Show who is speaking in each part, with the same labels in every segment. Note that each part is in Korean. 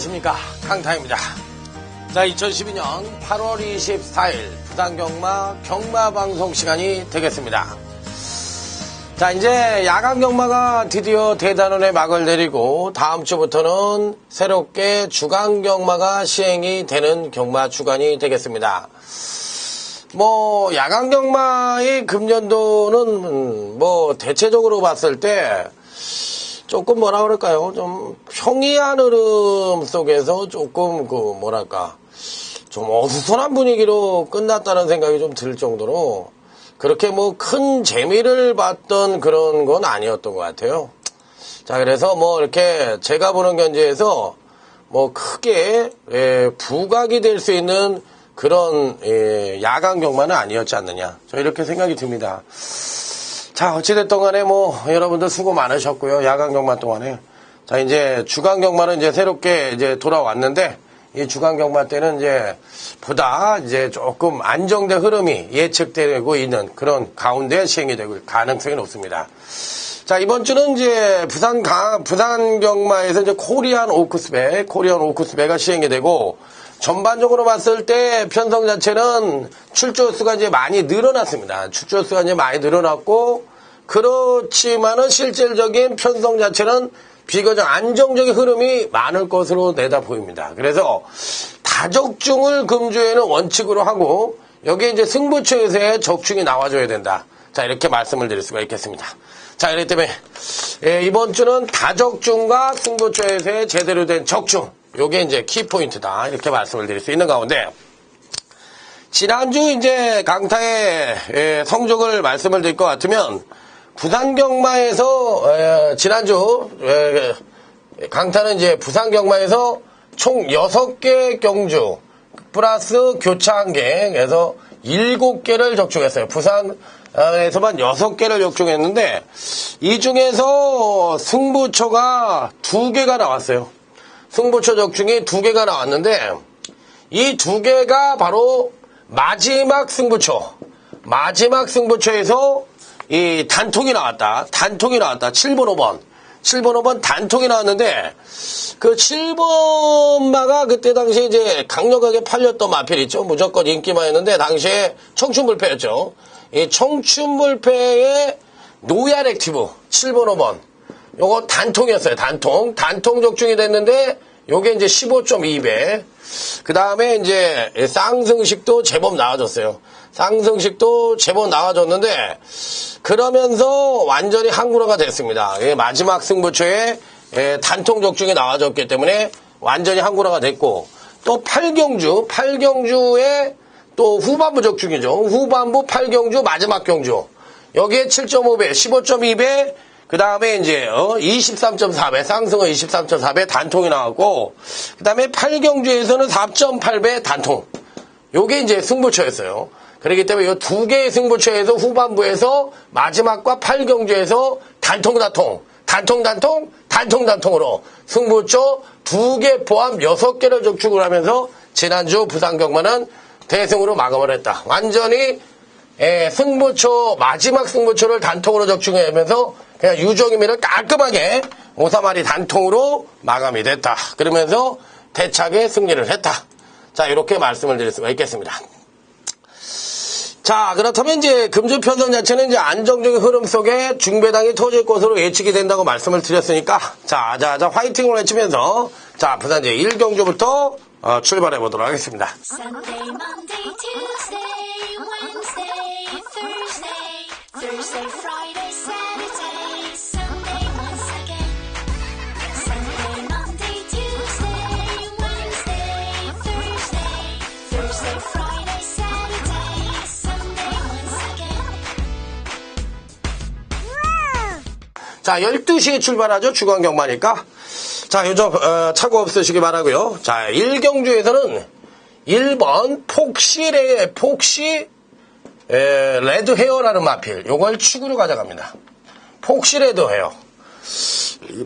Speaker 1: 안녕하십니까, 강타입니다. 자, 2012년 8월 24일 부산경마 경마방송 시간이 되겠습니다. 자, 이제 야간 경마가 드디어 대단원에 막을 내리고 다음 주부터는 새롭게 주간 경마가 시행이 되는 경마 주간이 되겠습니다. 야간 경마의 금년도는 대체적으로 봤을 때 조금 뭐라 그럴까요? 좀 평이한 흐름 속에서 조금 좀 어수선한 분위기로 끝났다는 생각이 좀 들 정도로 그렇게 큰 재미를 봤던 그런 건 아니었던 것 같아요. 자, 그래서 이렇게 제가 보는 견지에서 크게 부각이 될 수 있는 그런 야간 경마는 아니었지 않느냐. 저 이렇게 생각이 듭니다. 자, 어찌됐든 간에 여러분들 수고 많으셨고요. 야간 경마 동안에. 자, 이제 주간 경마는 이제 새롭게 이제 돌아왔는데, 이 주간 경마 때는 이제 보다 이제 조금 안정된 흐름이 예측되고 있는 그런 가운데 시행이 될 가능성이 높습니다. 자, 이번 주는 이제 부산 경마에서 이제 코리안 오크스배가 시행이 되고, 전반적으로 봤을 때 편성 자체는 출조수가 이제 많이 늘어났습니다. 출조수가 이제 많이 늘어났고, 그렇지만은 실질적인 편성 자체는 비교적 안정적인 흐름이 많을 것으로 내다 보입니다. 그래서 다적중을 금주에는 원칙으로 하고, 여기에 이제 승부처에서의 적중이 나와줘야 된다. 자, 이렇게 말씀을 드릴 수가 있겠습니다. 자, 이렇기 때문에 이번 주는 다적중과 승부처에서의 제대로 된 적중, 요게 이제 키포인트다. 이렇게 말씀을 드릴 수 있는 가운데, 지난주 이제 강타의 성적을 말씀을 드릴 것 같으면, 부산경마에서, 지난주, 강타는 이제 부산경마에서 총 6개 경주, 플러스 교차 1개, 그래서 7개를 적중했어요. 부산에서만 6개를 적중했는데, 이 중에서 승부처가 2개가 나왔어요. 승부처 적중이 2개가 나왔는데, 이 2개가 바로 마지막 승부처에서 이 단통이 나왔다. 7번, 5번 단통이 나왔는데, 그 7번마가 그때 당시에 이제 강력하게 팔렸던 마필 있죠. 무조건 인기만 했는데, 당시에 청춘불패였죠. 이 청춘불패의 노얄 액티브 7번, 5번. 요거 단통이었어요. 단통 적중이 됐는데, 요게 이제 15.2배. 그 다음에 이제 쌍승식도 제법 나와줬어요. 쌍승식도 제법 나와줬는데, 그러면서 완전히 항구라가 됐습니다. 마지막 승부처에 단통 적중이 나와줬기 때문에 완전히 항구라가 됐고, 또 8경주에 또 후반부 적중이죠. 후반부 8경주 마지막 경주. 여기에 7.5배, 15.2배, 그 다음에 이제 23.4배, 쌍승은 23.4배 단통이 나왔고, 그 다음에 8경주에서는 4.8배 단통. 요게 이제 승부처였어요. 그렇기 때문에 이 2개의 승부처에서 후반부에서 마지막과 8경주에서 단통으로 승부처 2개 포함 6개를 적중을 하면서 지난주 부산경마는 대승으로 마감을 했다. 완전히 마지막 승부처를 단통으로 적중하면서 그냥 유종의미를 깔끔하게 5-3마리 단통으로 마감이 됐다. 그러면서 대차게 승리를 했다. 자, 이렇게 말씀을 드릴 수가 있겠습니다. 자, 그렇다면 이제 금주 편성 자체는 이제 안정적인 흐름 속에 중배당이 터질 것으로 예측이 된다고 말씀을 드렸으니까, 자, 화이팅을 외치면서, 자, 부산 이제 1경주부터 출발해 보도록 하겠습니다.
Speaker 2: Sunday, Monday, Tuesday, Wednesday, Thursday, Friday, Saturday, Sunday once again. Sunday, Monday, Tuesday, Wednesday, Thursday, Friday, Saturday, Sunday once again.
Speaker 1: 자, 12시에 출발하죠. 주간 경마니까. 자, 요즘 착오 없으시기 바라고요. 자, 1경주에서는 1번 폭시 레드 헤어라는 마필, 요걸 축으로 가져갑니다. 폭시 레드 헤어.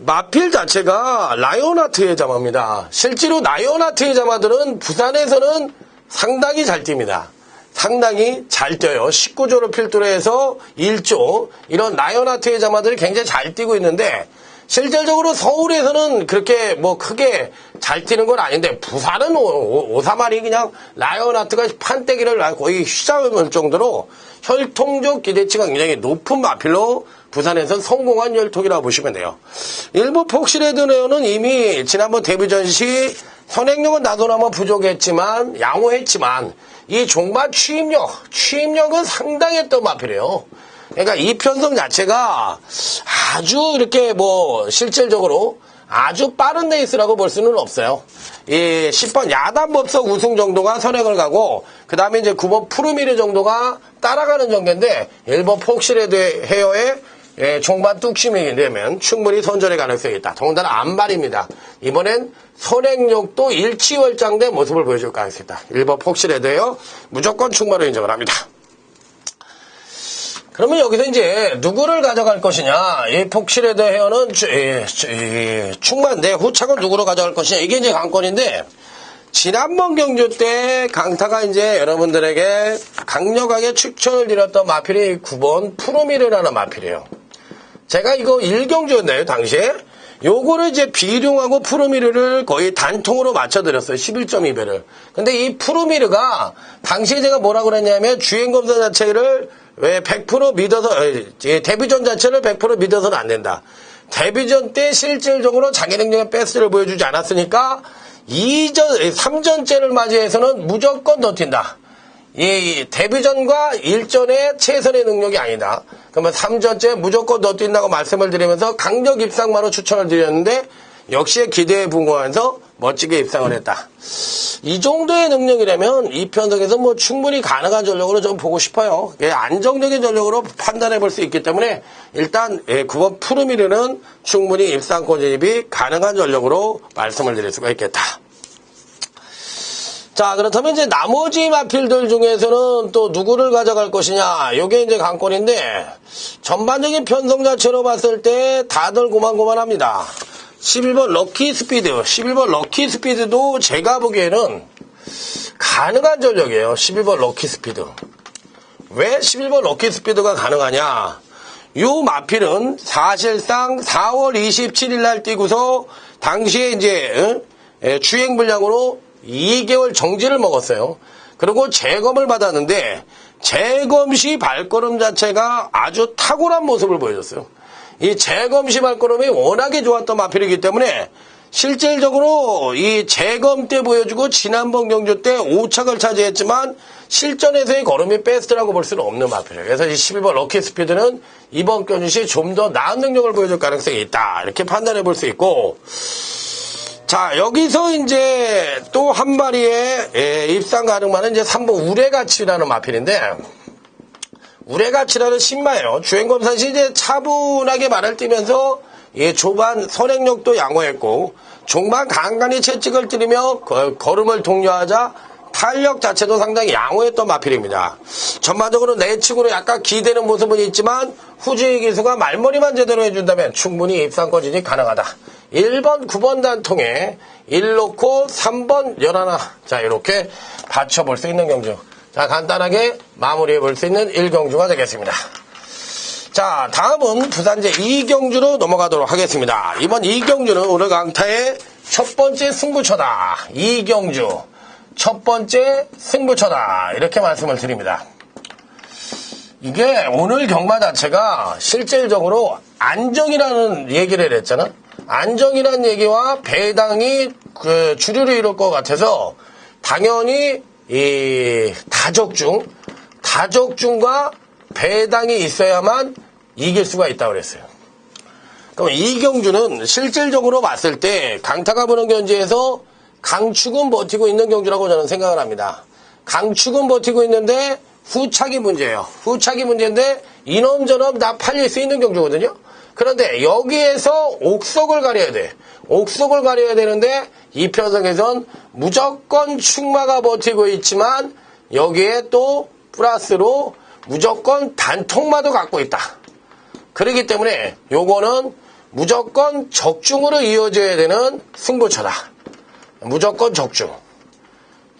Speaker 1: 마필 자체가 라이온하트의 자마입니다. 실제로 라이온하트의 자마들은 부산에서는 상당히 잘 뜁니다. 상당히 잘 뛰어요. 19조를 필두로 해서 1조, 이런 라이온하트의 자마들이 굉장히 잘 뛰고 있는데, 실질적으로 서울에서는 그렇게 뭐 크게 잘 뛰는 건 아닌데 부산은 오사마리 그냥 라이온하트가 판때기를 거의 휘잡을 정도로 혈통적 기대치가 굉장히 높은 마필로 부산에서 성공한 혈통이라고 보시면 돼요. 일부 폭시레드네어는 이미 지난번 데뷔전 시 선행력은 나도나마 부족했지만 양호했지만 이 종반 취임력은 상당했던 마필이에요. 그러니까 이 편성 자체가 아주 이렇게 뭐 실질적으로 아주 빠른 레이스라고 볼 수는 없어요. 이 10번 야단법석 우승 정도가 선행을 가고 그 다음에 이제 9번 푸르미르 정도가 따라가는 정도인데 1번 폭시레드 헤어의 종반 뚝심이 되면 충분히 선전의 가능성이 있다. 더군다나 안발입니다. 이번엔 선행력도 일치월장된 모습을 보여줄 가능성이 있다. 1번 폭시레드 헤어 무조건 충만을 인정을 합니다. 그러면 여기서 이제 누구를 가져갈 것이냐, 이 폭시레드 헤어는 충만 내 후착은 누구로 가져갈 것이냐, 이게 이제 관건인데 지난번 경주 때 강타가 이제 여러분들에게 강력하게 추천을 드렸던 마필이 9번 푸르미르라는 마필이에요. 제가 이거 1경주였나요 당시에? 요거를 이제 비룡하고 푸르미르를 거의 단통으로 맞춰드렸어요. 11.2배를. 근데 이 푸르미르가 당시에 제가 뭐라고 그랬냐면 주행검사 자체를 왜 100% 믿어서 데뷔전 자체를 100% 믿어서는 안 된다. 데뷔전 때 실질적으로 자기 능력의 베스트를 보여주지 않았으니까 3전째를 맞이해서는 무조건 더 튄다. 이 데뷔전과 일전의 최선의 능력이 아니다. 그러면 3전째 무조건 더 뛴다고 말씀을 드리면서 강력 입상마로 추천을 드렸는데 역시의 기대에 부응하면서 멋지게 입상을 했다. 이 정도의 능력이라면 이 편성에서 뭐 충분히 가능한 전력으로 좀 보고 싶어요. 안정적인 전력으로 판단해 볼 수 있기 때문에 일단 9번 푸르미르는 충분히 입상권 진입이 가능한 전력으로 말씀을 드릴 수가 있겠다. 자, 그렇다면 이제 나머지 마필들 중에서는 또 누구를 가져갈 것이냐, 요게 이제 관건인데, 전반적인 편성 자체로 봤을 때 다들 고만고만합니다. 11번 럭키 스피드도 제가 보기에는 가능한 전력이에요. 11번 럭키 스피드. 왜 11번 럭키 스피드가 가능하냐? 요 마필은 사실상 4월 27일 날 뛰고서 당시에 이제 주행 불량으로 2개월 정지를 먹었어요. 그리고 재검을 받았는데 재검 시 발걸음 자체가 아주 탁월한 모습을 보여줬어요. 이 재검 시 발걸음이 워낙에 좋았던 마필이기 때문에 실질적으로 이 재검 때 보여주고 지난번 경주 때 5착을 차지했지만 실전에서의 걸음이 베스트라고 볼 수는 없는 마필이에요. 그래서 이 11번 럭키 스피드는 이번 경주 시 좀 더 나은 능력을 보여줄 가능성이 있다. 이렇게 판단해 볼 수 있고, 자, 여기서 이제 또 한 마리의 입상 가능만은 이제 3번 우레가치라는 마필인데, 우레가치라는 신마예요. 주행검사 시 이제 차분하게 말을 뛰면서 조반 선행력도 양호했고, 종반 간간히 채찍을 때리며 걸음을 독려하자 탄력 자체도 상당히 양호했던 마필입니다. 전반적으로 내측으로 약간 기대는 모습은 있지만 후지의 기수가 말머리만 제대로 해준다면 충분히 입상권 진입 가능하다. 1번, 9번 단통에 1 놓고 3번 11. 자, 이렇게 받쳐볼 수 있는 경주. 자, 간단하게 마무리해 볼 수 있는 1경주가 되겠습니다. 자, 다음은 부산제 2경주로 넘어가도록 하겠습니다. 이번 2경주는 오늘 강타의 첫 번째 승부처다. 2경주. 첫 번째 승부처다. 이렇게 말씀을 드립니다. 이게 오늘 경마 자체가 실질적으로 안정이라는 얘기를 했잖아. 안정이라는 얘기와 배당이 주류를 이룰 것 같아서 당연히 이 다적중과 배당이 있어야만 이길 수가 있다고 그랬어요. 그럼 이경주는 실질적으로 봤을 때 강타가 보는 견지에서 강축은 버티고 있는 경주라고 저는 생각을 합니다. 강축은 버티고 있는데 후착이 문제예요. 후착이 문제인데 이놈저놈 다 팔릴 수 있는 경주거든요. 그런데 여기에서 옥석을 가려야 돼. 옥석을 가려야 되는데 이 편성에선 무조건 축마가 버티고 있지만 여기에 또 플러스로 무조건 단통마도 갖고 있다. 그렇기 때문에 요거는 무조건 적중으로 이어져야 되는 승부처다. 무조건 적중.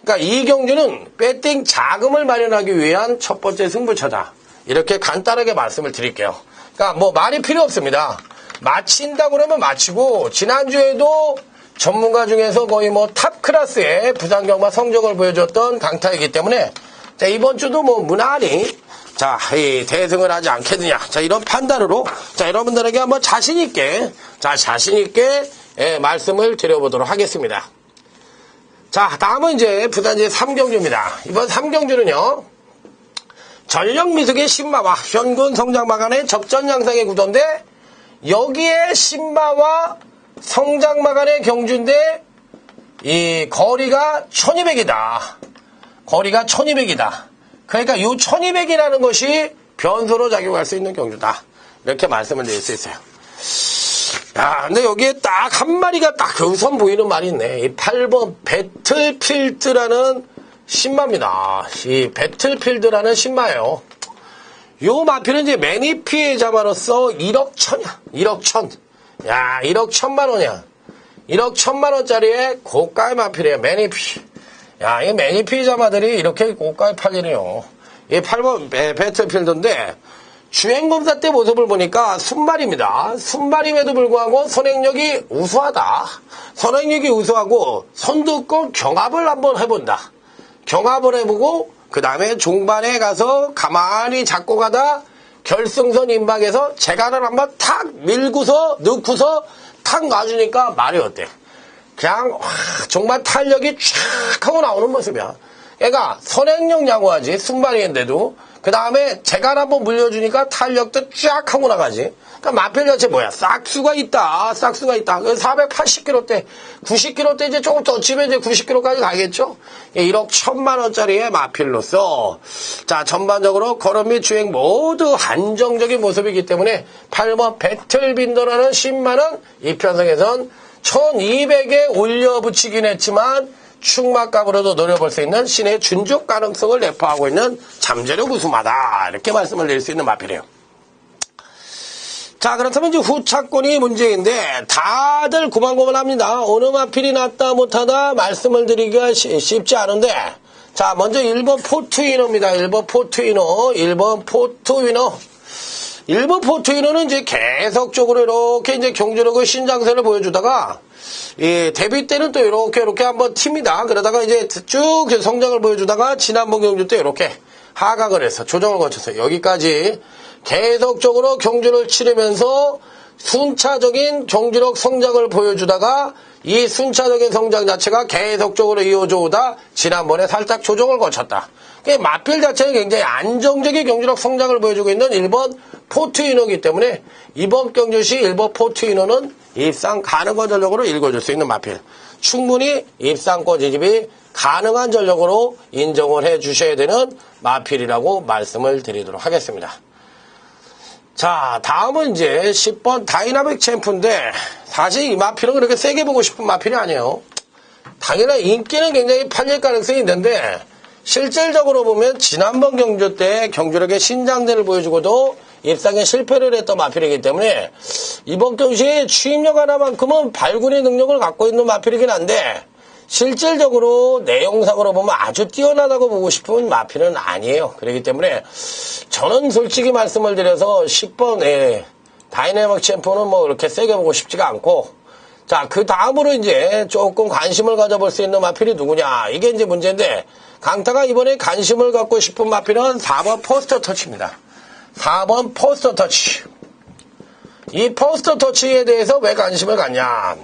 Speaker 1: 그러니까 이 경주는 배팅 자금을 마련하기 위한 첫 번째 승부처다. 이렇게 간단하게 말씀을 드릴게요. 그러니까 뭐 말이 필요 없습니다. 마친다 그러면 마치고, 지난주에도 전문가 중에서 거의 뭐 탑 클래스의 부산 경마 성적을 보여줬던 강타이기 때문에, 자, 이번 주도 뭐 무난히, 자, 이 대승을 하지 않겠느냐. 자, 이런 판단으로, 자, 여러분들에게 한번 자신있게, 예, 말씀을 드려보도록 하겠습니다. 자, 다음은 이제 부산제 3경주입니다. 이번 3경주는요, 전력 미숙의 신마와 현군 성장마간의 접전 양상의 구도인데, 여기에 신마와 성장마간의 경주인데, 이 거리가 1200이다. 거리가 1200이다. 그러니까 이 1200이라는 것이 변수로 작용할 수 있는 경주다. 이렇게 말씀을 드릴 수 있어요. 야, 근데 여기에 딱 한 마리가 딱 우선 보이는 말이 있네. 이 8번 배틀필드라는 신마입니다. 이 배틀필드라는 신마예요. 요 마필은 이제 매니 피해자만으로서 1억 천이야. 1억 천. 야, 1억 1000만 원이야. 1억 1000만 원짜리의 고가의 마필이에요. 매니 피. 야, 이 매니 피해자마들이 이렇게 고가에 팔리네요. 이 8번 배틀필드인데, 주행검사 때 모습을 보니까 순말입니다. 순말임에도 불구하고 선행력이 우수하다. 선행력이 우수하고 선두권 경합을 한번 해본다. 경합을 해보고 그 다음에 종반에 가서 가만히 잡고 가다 결승선 임박에서 재간을 한번 탁 밀고서 넣고서 탁 놔주니까 말이 어때? 그냥 정말 탄력이 쫙 하고 나오는 모습이야. 얘가 선행력 양호하지 순발인데도 그 다음에 재간 한번 물려주니까 탄력도 쫙 하고 나가지. 그러니까 마필 자체 뭐야? 싹수가 있다. 싹수가 있다. 480kg대, 90kg대 이제 조금 더 치면 이제 90kg까지 가겠죠? 1억 1000만 원짜리의 마필로서 자, 전반적으로 걸음 및 주행 모두 안정적인 모습이기 때문에 8번 배틀빈더라는 10만원 이 편성에선 1200에 올려붙이긴 했지만 충막값으로도 노려볼 수 있는 신의 준족 가능성을 내포하고 있는 잠재력 우수마다 이렇게 말씀을 드릴 수 있는 마필이에요. 자, 그렇다면 이제 후차권이 문제인데 다들 고만고만합니다. 어느 마필이 낫다 못하다 말씀을 드리기가 쉽지 않은데 자, 먼저 1번 포트위너입니다. 1번 포트위너. 1번 포트위너. 1번 포트위너는 이제 계속적으로 이렇게 이제 경주력의 신장세를 보여주다가 이 데뷔 때는 또 이렇게 한번 튑니다. 그러다가 이제 쭉 성장을 보여주다가 지난번 경주 때 이렇게 하강을 해서 조정을 거쳐서 여기까지 계속적으로 경주를 치르면서 순차적인 경주력 성장을 보여주다가 이 순차적인 성장 자체가 계속적으로 이어져 오다 지난번에 살짝 조정을 거쳤다. 마필 자체는 굉장히 안정적인 경주력 성장을 보여주고 있는 1번 포트위너이기 때문에 이번 경주시 1번 포트위너는 입상 가능한 전력으로 읽어줄 수 있는 마필. 충분히 입상권 진입이 가능한 전력으로 인정을 해 주셔야 되는 마필이라고 말씀을 드리도록 하겠습니다. 자, 다음은 이제 10번 다이나믹 챔프인데 사실 이 마필은 그렇게 세게 보고 싶은 마필이 아니에요. 당연히 인기는 굉장히 팔릴 가능성이 있는데 실질적으로 보면 지난번 경주 때 경주력의 신장대를 보여주고도 입상에 실패를 했던 마필이기 때문에 이번 경주에 추임력 하나만큼은 발군의 능력을 갖고 있는 마필이긴 한데 실질적으로 내용상으로 보면 아주 뛰어나다고 보고 싶은 마필은 아니에요. 그렇기 때문에 저는 솔직히 말씀을 드려서 10번 다이내믹 챔프는 뭐 이렇게 세게 보고 싶지가 않고 자, 그 다음으로 이제 조금 관심을 가져볼 수 있는 마필이 누구냐 이게 이제 문제인데 강타가 이번에 관심을 갖고 싶은 마필은 4번 포스터 터치입니다. 4번 포스터 터치. 이 포스터 터치에 대해서 왜 관심을 갖냐.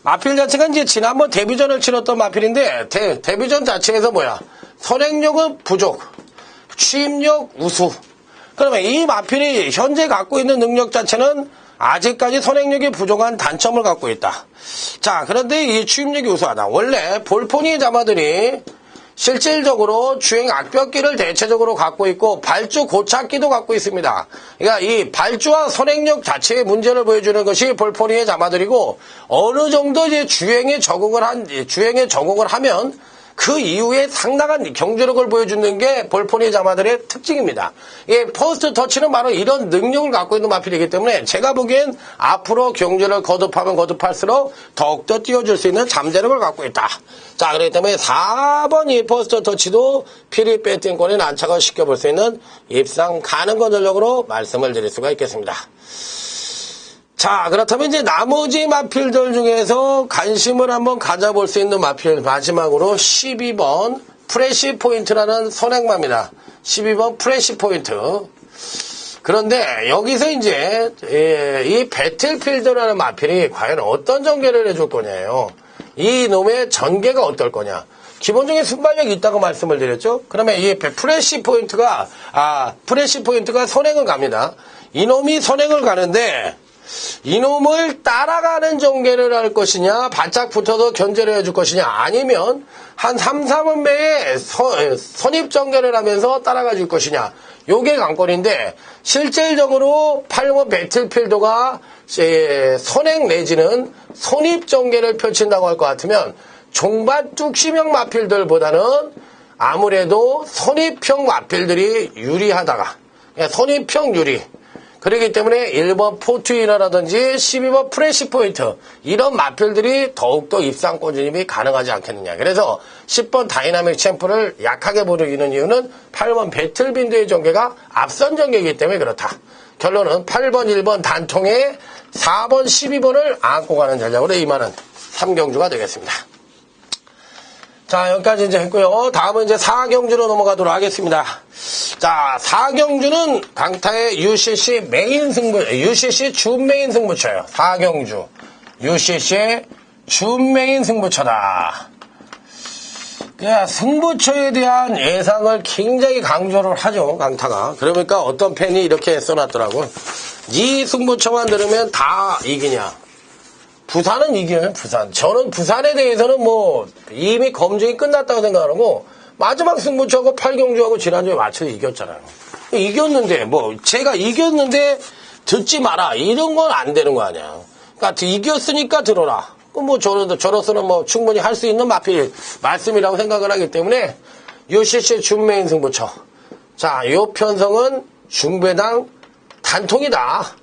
Speaker 1: 마필 자체가 이제 지난번 데뷔전을 치렀던 마필인데 데뷔전 자체에서 뭐야. 선행력은 부족. 취임력 우수. 그러면 이 마필이 현재 갖고 있는 능력 자체는 아직까지 선행력이 부족한 단점을 갖고 있다. 자, 그런데 이 취임력이 우수하다. 원래 볼포니 자마들이 실질적으로 주행 악벽기를 대체적으로 갖고 있고 발주 고착기도 갖고 있습니다. 그러니까 이 발주와 선행력 자체의 문제를 보여주는 것이 볼포니의 자마들이고 어느 정도 이제 주행에 적응을 하면 그 이후에 상당한 경주력을 보여주는 게 볼포니 자마들의 특징입니다. 이 포스트 터치는 바로 이런 능력을 갖고 있는 마필이기 때문에 제가 보기엔 앞으로 경주를 거듭하면 거듭할수록 더욱더 띄워줄 수 있는 잠재력을 갖고 있다. 자, 그렇기 때문에 4번 이 포스트 터치도 피리 배팅권에 난착을 시켜볼 수 있는 입상 가능한 전력으로 말씀을 드릴 수가 있겠습니다. 자, 그렇다면 이제 나머지 마필들 중에서 관심을 한번 가져볼 수 있는 마필, 마지막으로 12번 프레시 포인트라는 선행마입니다. 12번 프레시 포인트. 그런데 여기서 이제 이 배틀필드라는 마필이 과연 어떤 전개를 해줄 거냐요. 이 놈의 전개가 어떨 거냐. 기본적인 순발력이 있다고 말씀을 드렸죠. 그러면 이 프레시 포인트가 선행을 갑니다. 이놈이 선행을 가는데 이놈을 따라가는 전개를 할 것이냐, 바짝 붙어서 견제를 해줄 것이냐, 아니면 한 3, 4분배의 선입 전개를 하면서 따라가 줄 것이냐, 요게 관건인데, 실질적으로 8번 배틀필드가 선행 내지는 선입 전개를 펼친다고 할 것 같으면, 종반 뚝심형 마필들보다는 아무래도 선입형 마필들이 유리하다가, 선입형 유리. 그렇기 때문에 1번 포트위너라든지 12번 프레시 포인트 이런 마필들이 더욱더 입상권 진입이 가능하지 않겠느냐. 그래서 10번 다이나믹 챔프를 약하게 부르기는 이유는 8번 배틀빈드의 전개가 앞선 전개이기 때문에 그렇다. 결론은 8번 1번 단통에 4번 12번을 안고 가는 전략으로 임하는 3경주가 되겠습니다. 자, 여기까지 이제 했고요. 다음은 이제 4경주로 넘어가도록 하겠습니다. 자, 4경주는 강타의 UCC 메인 승부, UCC 준 메인 승부처예요. 4경주. UCC의 준 메인 승부처다. 그러니까 승부처에 대한 예상을 굉장히 강조를 하죠, 강타가. 그러니까 어떤 팬이 이렇게 써놨더라고. 이 승부처만 들으면 다 이기냐. 부산은 이겨요, 부산. 저는 부산에 대해서는 뭐 이미 검증이 끝났다고 생각하고 마지막 승부처하고 8경주하고 지난주에 맞춰서 이겼잖아요. 이겼는데 뭐 제가 이겼는데 듣지 마라 이런 건 안 되는 거 아니야. 그러니까 이겼으니까 들어라. 뭐 저로서는 뭐 충분히 할 수 있는 말씀이라고 생각을 하기 때문에 UCC 준메인 승부처. 자, 이 편성은 중배당 단통이다.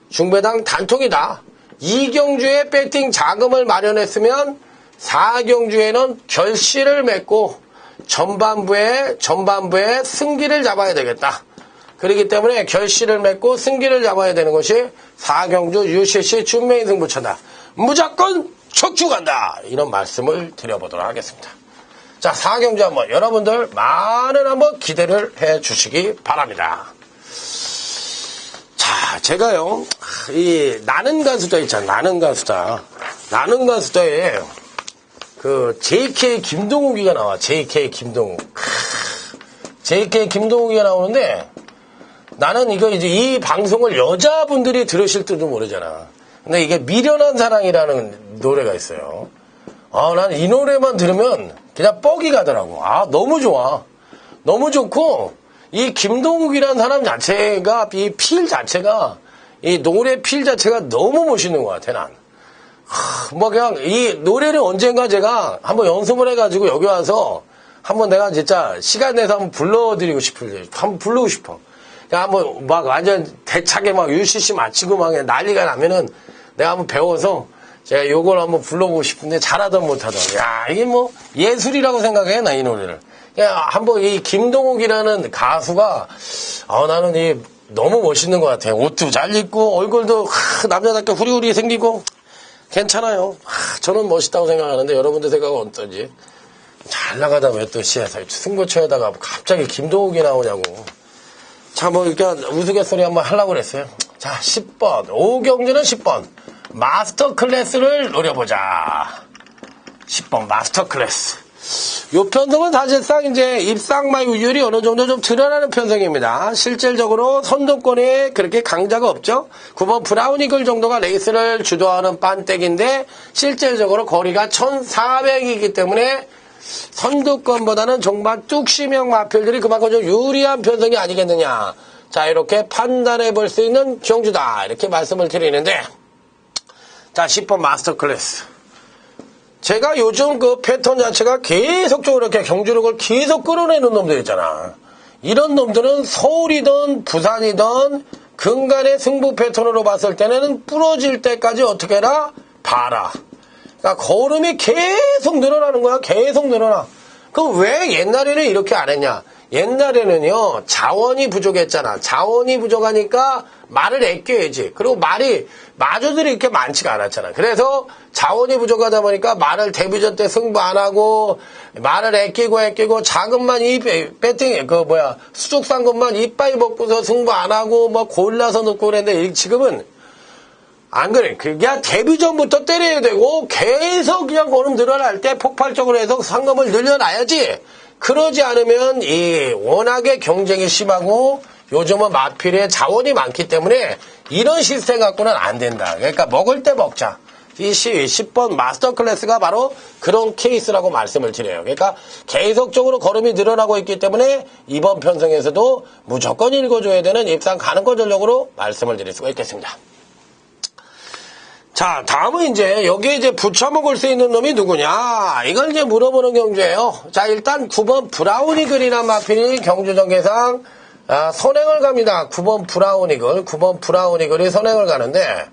Speaker 1: 중배당 단통이다. 2경주에 배팅 자금을 마련했으면 4경주에는 결실을 맺고 전반부에 승기를 잡아야 되겠다. 그렇기 때문에 결실을 맺고 승기를 잡아야 되는 것이 4경주 UCC 준메인 승부처다. 무조건 척추 간다. 이런 말씀을 드려보도록 하겠습니다. 자, 4경주 한번 여러분들 많은 한번 기대를 해 주시기 바랍니다. 자, 제가요, 이, 나는 가수다 있잖아, 나는 가수다. 나는 가수다에, JK 김동욱이가 나와, JK 김동욱. JK 김동욱이가 나오는데, 나는 이거 이제 이 방송을 여자분들이 들으실 줄도 모르잖아. 근데 이게 미련한 사랑이라는 노래가 있어요. 난 이 노래만 들으면 그냥 뻑이 가더라고. 너무 좋아. 너무 좋고, 이 김동욱이라는 사람 자체가, 이 필 자체가, 이 노래 필 자체가 너무 멋있는 것 같아, 난. 뭐 그냥 이 노래를 언젠가 제가 한번 연습을 해가지고 여기 와서 한번 내가 진짜 시간 내서 한번 불러드리고 한번 부르고 싶어. 그냥 한번 막 완전 대차게 막 UCC 마치고 막 난리가 나면은 내가 한번 배워서 제가 요걸 한번 불러보고 싶은데 잘하든 못하든. 야, 이게 뭐 예술이라고 생각해, 나 이 노래를. 한번 이 김동욱이라는 가수가 나는 이 너무 멋있는 것 같아요. 옷도 잘 입고 얼굴도 남자답게 후리후리 생기고 괜찮아요. 저는 멋있다고 생각하는데 여러분들 생각은 어떤지. 잘 나가다 왜 또 승부처에다가 갑자기 김동욱이 나오냐고. 자, 뭐 이렇게 우스갯소리 한번 하려고 그랬어요. 자, 10번 5경주는 10번 마스터 클래스를 노려보자. 10번 마스터 클래스. 요 편성은 사실상 이제 입상마유율이 어느 정도 좀 드러나는 편성입니다. 실질적으로 선두권에 그렇게 강자가 없죠. 9번 브라운이글 정도가 레이스를 주도하는 빤덱인데 실질적으로 거리가 1400이기 때문에 선두권보다는 종반 뚝심형 마필들이 그만큼 좀 유리한 편성이 아니겠느냐. 자, 이렇게 판단해 볼 수 있는 경주다. 이렇게 말씀을 드리는데, 자, 10번 마스터 클래스. 제가 요즘 그 패턴 자체가 계속적으로 이렇게 경주력을 계속 끌어내는 놈들 있잖아. 이런 놈들은 서울이든 부산이든 근간의 승부 패턴으로 봤을 때는 부러질 때까지 어떻게 해라? 봐라. 그러니까 걸음이 계속 늘어나는 거야. 계속 늘어나. 그럼 왜 옛날에는 이렇게 안 했냐? 옛날에는요, 자원이 부족했잖아. 자원이 부족하니까 말을 아껴야지. 그리고 말이 마주들이 이렇게 많지가 않았잖아. 그래서 자원이 부족하다 보니까 말을 데뷔전 때 승부 안 하고, 말을 아끼고, 자금만 수족 상금만 이빠이 먹고서 승부 안 하고, 뭐 골라서 넣고 그랬는데, 지금은 안 그래. 그냥 데뷔전부터 때려야 되고, 계속 그냥 거름 늘어날 때 폭발적으로 해서 상금을 늘려놔야지. 그러지 않으면 워낙에 경쟁이 심하고 요즘은 마필에 자원이 많기 때문에 이런 시스템 갖고는 안 된다. 그러니까 먹을 때 먹자. 이 10번 마스터 클래스가 바로 그런 케이스라고 말씀을 드려요. 그러니까 계속적으로 걸음이 늘어나고 있기 때문에 이번 편성에서도 무조건 읽어줘야 되는 입상 가능권 전력으로 말씀을 드릴 수가 있겠습니다. 자, 다음은 이제 여기에 이제 붙여먹을 수 있는 놈이 누구냐? 이걸 이제 물어보는 경주예요. 자, 일단 9번 브라운이글이란 마필이 경주전개상 선행을 갑니다. 9번 브라운이글이 선행을 가는데,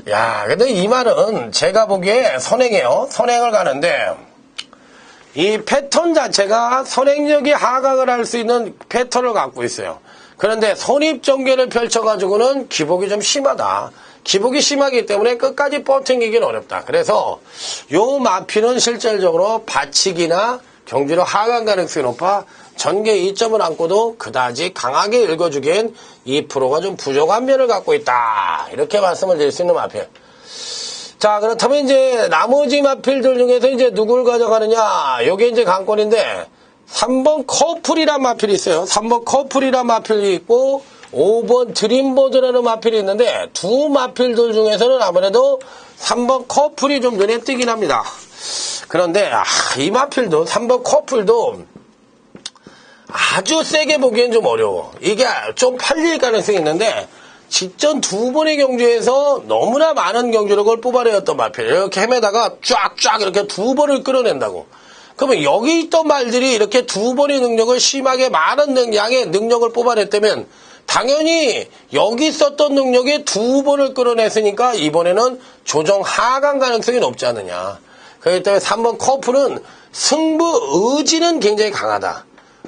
Speaker 1: 야, 근데 이 말은 제가 보기에 선행을 가는데, 이 패턴 자체가 선행력이 하강을 할 수 있는 패턴을 갖고 있어요. 그런데 선입전개를 펼쳐가지고는 기복이 좀 심하다. 기복이 심하기 때문에 끝까지 버팅기기는 어렵다. 그래서 요 마필은 실질적으로 받치기나 경주로 하강 가능성이 높아 전개 2점을 안고도 그다지 강하게 읽어주기엔 2%가 좀 부족한 면을 갖고 있다. 이렇게 말씀을 드릴 수 있는 마필. 자, 그렇다면 이제 나머지 마필들 중에서 이제 누굴 가져가느냐? 요게 이제 관건인데 3번 커플이란 마필이 있어요. 3번 커플이란 마필이 있고 5번 드림보드라는 마필이 있는데 두 마필들 중에서는 아무래도 3번 커플이 좀 눈에 띄긴 합니다. 그런데 이 마필도 3번 커플도 아주 세게 보기엔 좀 어려워. 이게 좀 팔릴 가능성이 있는데 직전 두 번의 경주에서 너무나 많은 경주력을 뽑아내었던 마필. 이렇게 헤매다가 쫙쫙 이렇게 두 번을 끌어낸다고. 그러면 여기 있던 말들이 이렇게 두 번의 능력을 심하게 많은 양의 능력을 뽑아냈다면 당연히 여기 있었던 능력이 두 번을 끌어냈으니까 이번에는 조정 하강 가능성이 높지 않느냐. 그렇기 때문에 3번 커플은 승부 의지는 굉장히 강하다.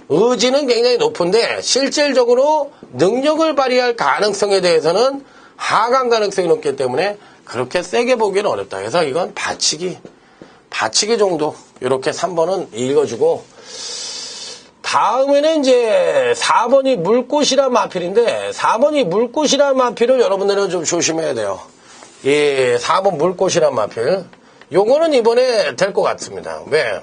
Speaker 1: 의지는 굉장히 높은데 실질적으로 능력을 발휘할 가능성에 대해서는 하강 가능성이 높기 때문에 그렇게 세게 보기는 어렵다. 그래서 이건 받치기 정도 이렇게 3번은 읽어주고 다음에는 이제 4번이 물꽃이란 마필인데 4번이 물꽃이란 마필을 여러분들은 좀 조심해야 돼요. 이 4번 물꽃이란 마필 요거는 이번에 될 것 같습니다. 왜?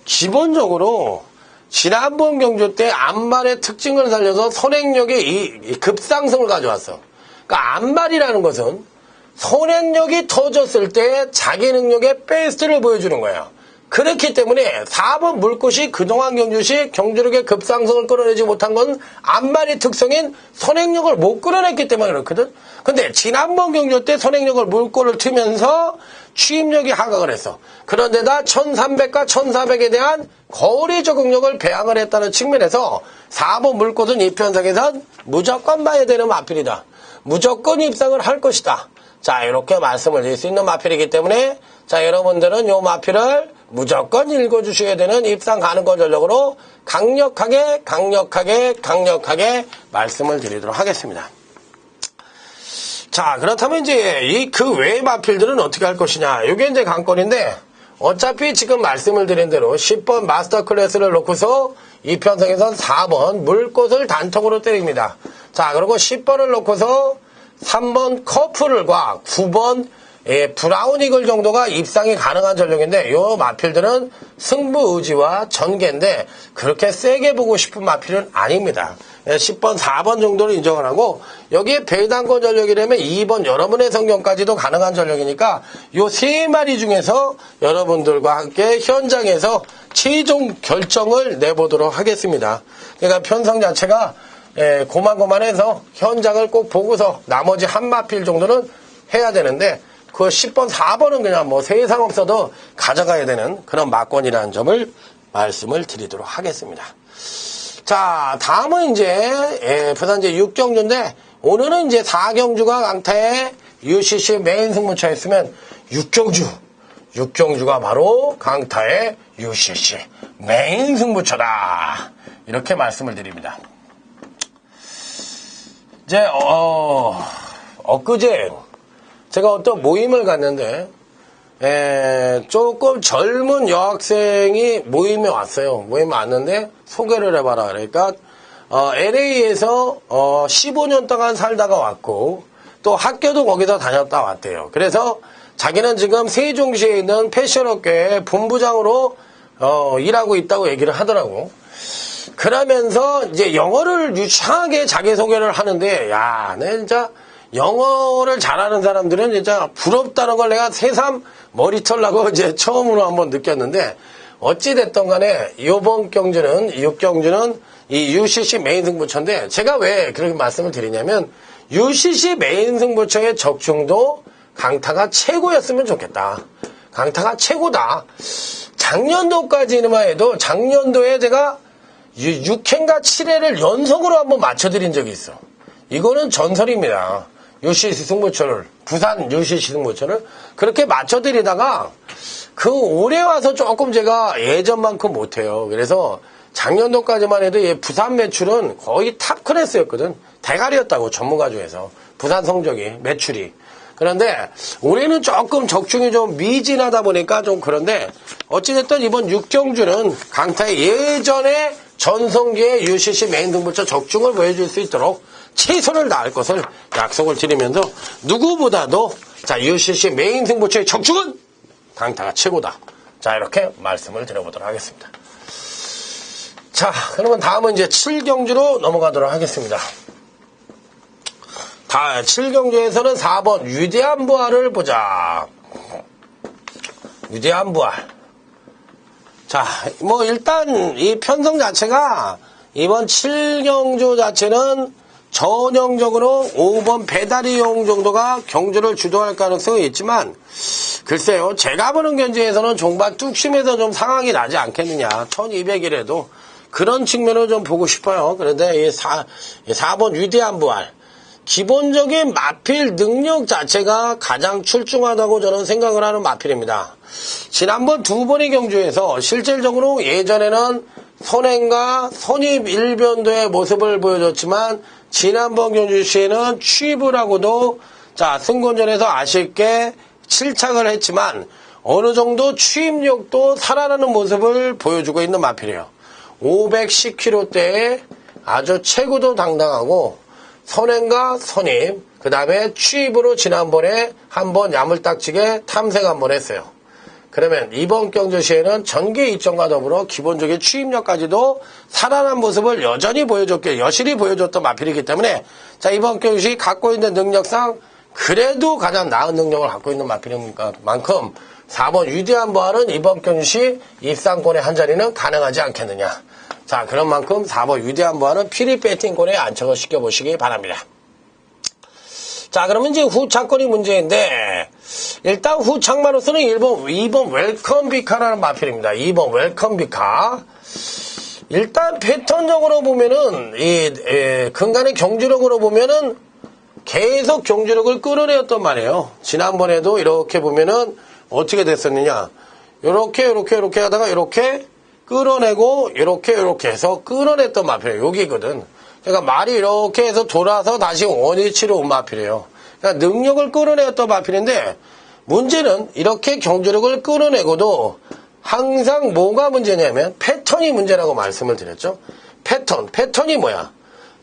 Speaker 1: 기본적으로 지난번 경주 때 앞말의 특징을 살려서 선행력의 이 급상승을 가져왔어. 그러니까 앞말이라는 것은 선행력이 터졌을 때 자기 능력의 베스트를 보여주는 거예요. 그렇기 때문에 4번 물꽃이 그동안 경주시 경주력의 급상승을 끌어내지 못한 건 앞말의 특성인 선행력을 못 끌어냈기 때문에 그렇거든. 근데 지난번 경주 때 선행력을 물꼬를 트면서 취임력이 하강을 했어. 그런데다 1300과 1400에 대한 거리 적응력을 배양을 했다는 측면에서 4번 물꽃은 이 편성에선 무조건 봐야 되는 마필이다. 무조건 입상을 할 것이다. 자, 이렇게 말씀을 드릴 수 있는 마필이기 때문에 자, 여러분들은 요 마필을 무조건 읽어주셔야 되는 입상 가능권 전력으로 강력하게 말씀을 드리도록 하겠습니다. 자, 그렇다면 이제 그 외의 마필들은 어떻게 할 것이냐. 이게 이제 관건인데 어차피 지금 말씀을 드린 대로 10번 마스터 클래스를 놓고서 이 편성에선 4번 물꽃을 단톡으로 때립니다. 자, 그리고 10번을 놓고서 3번 커플과 9번 브라운이글 정도가 입상이 가능한 전력인데 요 마필들은 승부 의지와 전개인데 그렇게 세게 보고 싶은 마필은 아닙니다. 10번, 4번 정도를 인정을 하고 여기에 배당권 전력이라면 2번 여러분의 성경까지도 가능한 전력이니까 요 세 마리 중에서 여러분들과 함께 현장에서 최종 결정을 내보도록 하겠습니다. 그러니까 편성 자체가 고만고만해서 현장을 꼭 보고서 나머지 한 마필 정도는 해야 되는데 그 10번, 4번은 그냥 뭐 세상 없어도 가져가야 되는 그런 막권이라는 점을 말씀을 드리도록 하겠습니다. 자, 다음은 이제 부산 이제 6경주인데 오늘은 이제 4경주가 강타에 UCC 메인 승부처였으면 6경주 육경주가 바로 강타의 UCC 메인 승부처다. 이렇게 말씀을 드립니다. 이제 엊그제 제가 어떤 모임을 갔는데 조금 젊은 여학생이 모임에 왔어요. 모임에 왔는데 소개를 해봐라. 그러니까 LA에서 15년 동안 살다가 왔고 또 학교도 거기서 다녔다 왔대요. 그래서 자기는 지금 세종시에 있는 패션업계의 본부장으로 일하고 있다고 얘기를 하더라고. 그러면서 이제 영어를 유창하게 자기소개를 하는데, 야, 내 진짜 영어를 잘하는 사람들은 진짜 부럽다는 걸 내가 새삼 머리털 나고 이제 처음으로 한번 느꼈는데, 어찌됐든 간에 이번 경주는, 6경주는 이 UCC 메인 승부처인데, 제가 왜 그렇게 말씀을 드리냐면, UCC 메인 승부처의 적중도 강타가 최고였으면 좋겠다. 강타가 최고다. 작년도까지만 해도, 작년도에 제가 6회인가 7회를 연속으로 한번 맞춰드린 적이 있어. 이거는 전설입니다. UCC 승부처를, 부산 UCC 승부처를 그렇게 맞춰드리다가 그 올해 와서 조금 제가 예전만큼 못해요. 그래서 작년도까지만 해도 이 부산 매출은 거의 탑 클래스였거든. 대가리였다고, 전문가 중에서. 부산 성적이, 매출이. 그런데 올해는 조금 적중이 좀 미진하다 보니까 좀 그런데 어찌됐든 이번 6경주는 강타의 예전에 전성기의 UCC 메인 등부처 적중을 보여줄 수 있도록 최선을 다할 것을 약속을 드리면서 누구보다도 자 UCC 메인 승부처의 적중은 강타가 최고다. 자 이렇게 말씀을 드려보도록 하겠습니다. 자 그러면 다음은 이제 7경주로 넘어가도록 하겠습니다. 7경주에서는 4번 위대한 부활을 보자. 위대한 부활. 자, 뭐 일단 이 편성 자체가 이번 7경주 자체는 전형적으로 5번 배달이용 정도가 경주를 주도할 가능성이 있지만 글쎄요. 제가 보는 경주에서는 종반 뚝심에서 좀 상황이 나지 않겠느냐. 1200이라도 그런 측면을 좀 보고 싶어요. 그런데 이 4번 위대한 부활. 기본적인 마필 능력 자체가 가장 출중하다고 저는 생각을 하는 마필입니다. 지난번 두 번의 경주에서 실질적으로 예전에는 선행과 선입 일변도의 모습을 보여줬지만 지난번 경주 시에는 취입을 하고도 자 승권전에서 아쉽게 실착을 했지만 어느 정도 취입력도 살아나는 모습을 보여주고 있는 마필이에요. 510kg대에 아주 체구도 당당하고 선행과 선입, 그 다음에 취입으로 지난번에 한번 야물딱지게 탐색 한번 했어요. 그러면 이번 경주 시에는 전개 이점과 더불어 기본적인 취입력까지도 살아난 모습을 여전히 여실히 보여줬던 마필이기 때문에 자 이번 경주 시 갖고 있는 능력상 그래도 가장 나은 능력을 갖고 있는 마필인 만큼 4번 위대한 부활은 이번 경주 시 입상권의 한 자리는 가능하지 않겠느냐. 자, 그런 만큼 4번 위대한 부활은 피리 배팅권에 안착을 시켜보시기 바랍니다. 자, 그러면 이제 후착권이 문제인데, 일단 후착마로서는 2번 웰컴 비카라는 마필입니다. 2번 웰컴 비카. 일단 패턴적으로 보면은, 근간의 경주력으로 보면은, 계속 경주력을 끌어내었단 말이에요. 지난번에도 이렇게 보면은, 어떻게 됐었느냐. 요렇게 하다가 이렇게 끌어내고 이렇게 해서 끌어냈던 마필이에요. 여기거든. 그러니까 말이 이렇게 해서 돌아서 다시 원위치로 온 마필이에요. 그러니까 능력을 끌어내었던 마필인데 문제는 이렇게 경주력을 끌어내고도 항상 뭐가 문제냐면 패턴이 문제라고 말씀을 드렸죠. 패턴이 뭐야?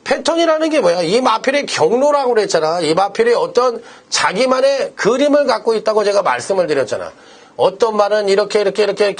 Speaker 1: 패턴이라는 게 뭐야? 이 마필의 경로라고 그랬잖아. 이 마필이 어떤 자기만의 그림을 갖고 있다고 제가 말씀을 드렸잖아. 어떤 말은 이렇게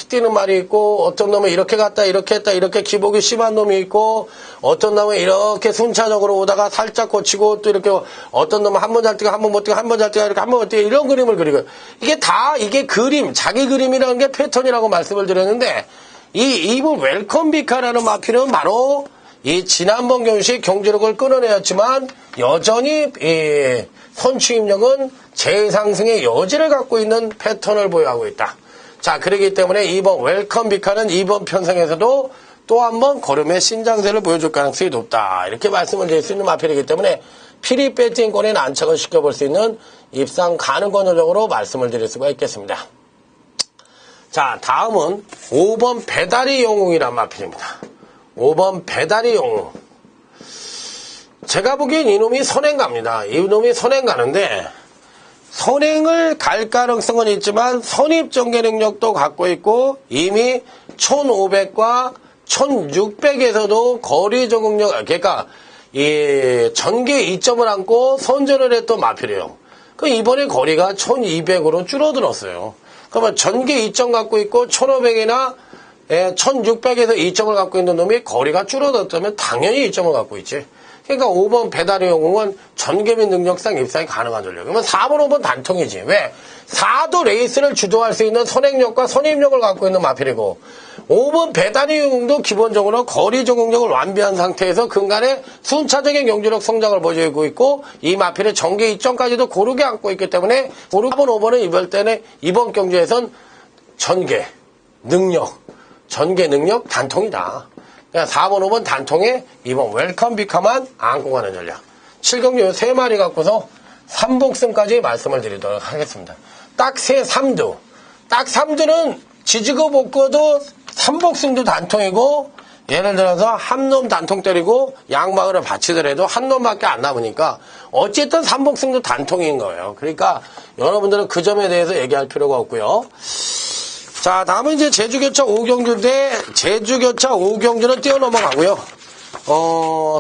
Speaker 1: 뛰는 말이 있고 어떤 놈은 이렇게 갔다 이렇게 했다 이렇게 기복이 심한 놈이 있고 어떤 놈은 이렇게 순차적으로 오다가 살짝 고치고 또 이렇게 어떤 놈은 한 번 잘 뛰고 한 번 못 뛰고 한 번 잘 뛰고 이렇게 한 번 못 뛰고 이런 그림을 그리고 이게 그림 자기 그림이라는 게 패턴이라고 말씀을 드렸는데 이분 웰컴 비카라는 마필은 바로 이 지난번 경시 경주력을 끊어내었지만 여전히 이 선취입력은 재상승의 여지를 갖고 있는 패턴을 보유하고 있다. 자, 그렇기 때문에 이번 웰컴 비카는 이번 편성에서도 또 한 번 걸음의 신장세를 보여줄 가능성이 높다. 이렇게 말씀을 드릴 수 있는 마필이기 때문에 피리 배팅권에 안착을 시켜볼 수 있는 입상 가능권적으로 말씀을 드릴 수가 있겠습니다. 자, 다음은 5번 배다리 영웅이란 마필입니다. 5번 배다리 영웅. 제가 보기엔 이놈이 선행 갑니다. 이놈이 선행 가는데, 선행을 갈 가능성은 있지만 선입전개 능력도 갖고 있고 이미 1500과 1600에서도 거리 적응력, 그러니까 이 전개 2점을 안고 선전을 했던 마필이에요. 그 이번에 거리가 1200으로 줄어들었어요. 그러면 전개 2점 갖고 있고 1500이나 1600에서 2점을 갖고 있는 놈이 거리가 줄어들었다면 당연히 2점을 갖고 있지. 그러니까 5번 배다리 영웅은 전개 및 능력상 입상이 가능한 전력. 그러면 4번, 5번 단통이지. 왜? 4도 레이스를 주도할 수 있는 선행력과 선입력을 갖고 있는 마필이고 5번 배다리 영웅도 기본적으로 거리 적응력을 완비한 상태에서 근간에 순차적인 경주력 성장을 보여주고 있고 이 마필의 전개 2점까지도 고르게 안고 있기 때문에 4번, 5번은 이번 경주에선 전개 능력 단통이다. 그러니까 4번, 5번 단통에 2번 웰컴 비카만 안고 가는 전략. 7경주 3마리 갖고서 3복승까지 말씀을 드리도록 하겠습니다. 딱 3두. 딱 3두는 지지고 볶고도 3복승도 단통이고 예를 들어서 한 놈 단통 때리고 양방울을 받치더라도 한 놈밖에 안 남으니까 어쨌든 3복승도 단통인 거예요. 그러니까 여러분들은 그 점에 대해서 얘기할 필요가 없고요. 자, 다음은 이제 제주교차 5경주인데, 제주교차 5경주는 뛰어넘어가고요.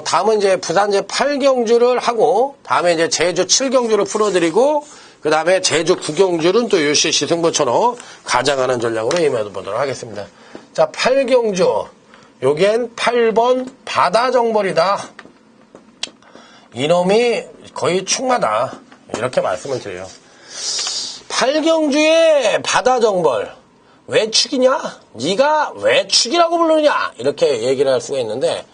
Speaker 1: 다음은 이제 부산제 8경주를 하고, 다음에 이제 제주 7경주를 풀어드리고, 그 다음에 제주 9경주는 또 UCC 승부처럼 가져가는 전략으로 임해보도록 하겠습니다. 자, 8경주. 여기엔 8번 바다정벌이다. 이놈이 거의 충마다. 이렇게 말씀을 드려요. 8경주의 바다정벌. 왜 축이냐? 네가 왜 축이라고 부르느냐? 이렇게 얘기를 할 수가 있는데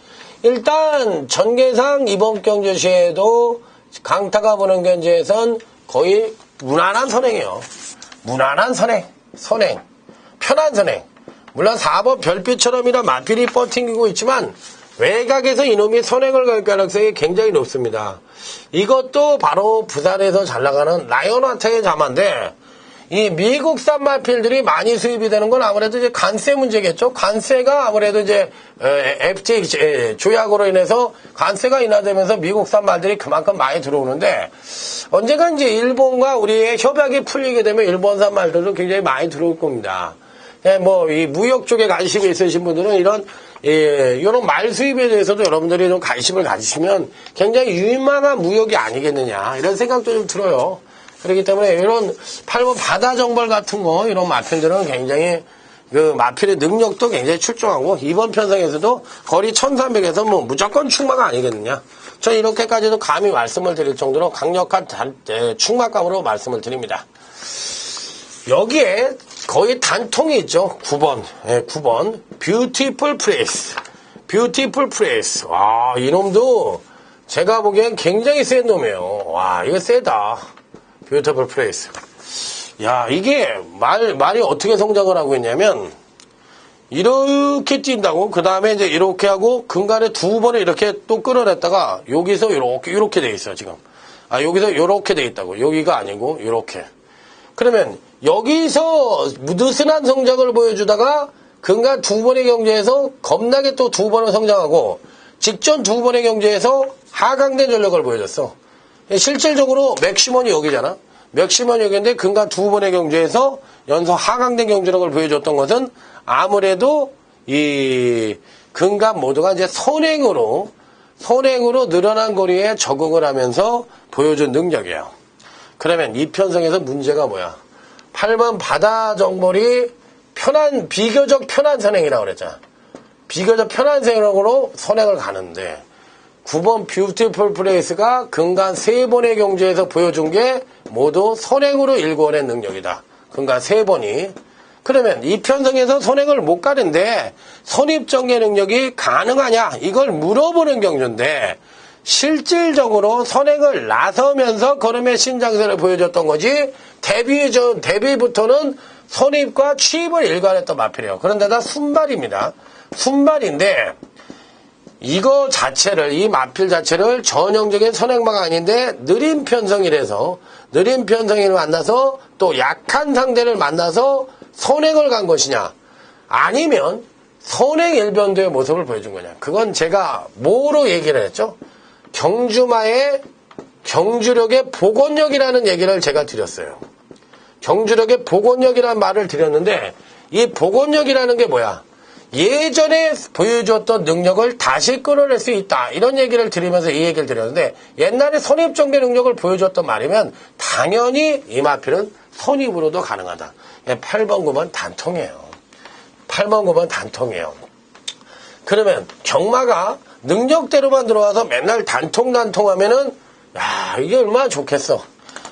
Speaker 1: 일단 전개상 이번 경주시에도 강타가 보는 경주에선 거의 무난한 선행이에요. 무난한 선행, 편한 선행. 물론 4번 별빛처럼이라 마필이 버팅기고 있지만 외곽에서 이놈이 선행을 갈 가능성이 굉장히 높습니다. 이것도 바로 부산에서 잘 나가는 라이언하트의 자마인데 이 미국산 마필들이 많이 수입이 되는 건 아무래도 이제 관세 문제겠죠. 관세가 아무래도 이제 FTA 조약으로 인해서 관세가 인하되면서 미국산 말들이 그만큼 많이 들어오는데 언젠가 이제 일본과 우리의 협약이 풀리게 되면 일본산 말들도 굉장히 많이 들어올 겁니다. 뭐 이 무역 쪽에 관심이 있으신 분들은 이런 말 수입에 대해서도 여러분들이 좀 관심을 가지시면 굉장히 유망한 무역이 아니겠느냐 이런 생각도 좀 들어요. 그렇기 때문에 이런 8번 바다정벌 같은 거 이런 마필들은 굉장히 그 마필의 능력도 굉장히 출중하고 이번 편성에서도 거리 1300에서 뭐 무조건 충마가 아니겠느냐. 저 이렇게까지도 감히 말씀을 드릴 정도로 강력한 충마감으로 말씀을 드립니다. 여기에 거의 단통이 있죠. 9번. 9번. 뷰티풀 프레이스. 와, 이놈도 제가 보기엔 굉장히 센 놈이에요. 와, 이거 세다. 뷰티풀 프레이스. 야, 이게 말이 어떻게 성장을 하고 있냐면 이렇게 뛴다고 그 다음에 이제 이렇게 하고 근간에 두 번에 이렇게 또 끌어냈다가 여기서 이렇게 돼 있어요 지금. 여기서 이렇게 돼 있다고. 여기가 아니고 이렇게. 그러면 여기서 느슨한 성장을 보여주다가 근간 두 번의 경주에서 겁나게 또 두 번을 성장하고 직전 두 번의 경주에서 하강된 전력을 보여줬어. 실질적으로 맥시멈이 여기잖아. 맥시멈이 여기인데 근간 두 번의 경주에서 연속 하강된 경주력을 보여줬던 것은 아무래도 이 근간 모두가 이제 선행으로 늘어난 거리에 적응을 하면서 보여준 능력이에요. 그러면 이 편성에서 문제가 뭐야? 8번 바다정벌이 비교적 편한 선행이라고 그랬잖아. 비교적 편한 선행으로 선행을 가는데 9번 뷰티풀 프레이스가 근간 3번의 경주에서 보여준 게 모두 선행으로 일궈낸 능력이다. 근간 3번이. 그러면 이 편성에서 선행을 못 가는데 선입전개 능력이 가능하냐? 이걸 물어보는 경주인데 실질적으로 선행을 나서면서 걸음의 신장세를 보여줬던 거지 데뷔부터는 선입과 취입을 일관했던 마필이에요. 그런데다 순발입니다. 순발인데 이거 자체를 이 마필 자체를 전형적인 선행마가 아닌데 느린 편성이라서 느린 편성인을 만나서 또 약한 상대를 만나서 선행을 간 것이냐, 아니면 선행 일변도의 모습을 보여준 거냐. 그건 제가 뭐로 얘기를 했죠? 경주마의 경주력의 복원력이라는 얘기를 제가 드렸어요. 경주력의 복원력이라는 말을 드렸는데, 이 복원력이라는 게 뭐야? 예전에 보여줬던 능력을 다시 끌어낼 수 있다. 이런 얘기를 드리면서 이 얘기를 드렸는데, 옛날에 선입정계 능력을 보여줬던 말이면 당연히 이 마필은 선입으로도 가능하다. 8번, 9번 단통이에요. 8번, 9번 단통이에요. 그러면 경마가 능력대로만 들어와서 맨날 단통하면은 야, 이게 얼마나 좋겠어.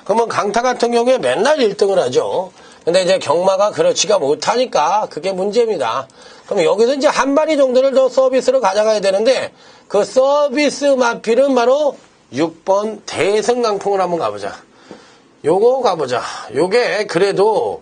Speaker 1: 그러면 강타 같은 경우에 맨날 1등을 하죠. 근데 이제 경마가 그렇지가 못하니까 그게 문제입니다. 그럼 여기서 이제 한 마리 정도를 더 서비스로 가져가야 되는데, 그 서비스 마필은 바로 6번 대승강풍을 한번 가보자. 요거 가보자. 요게 그래도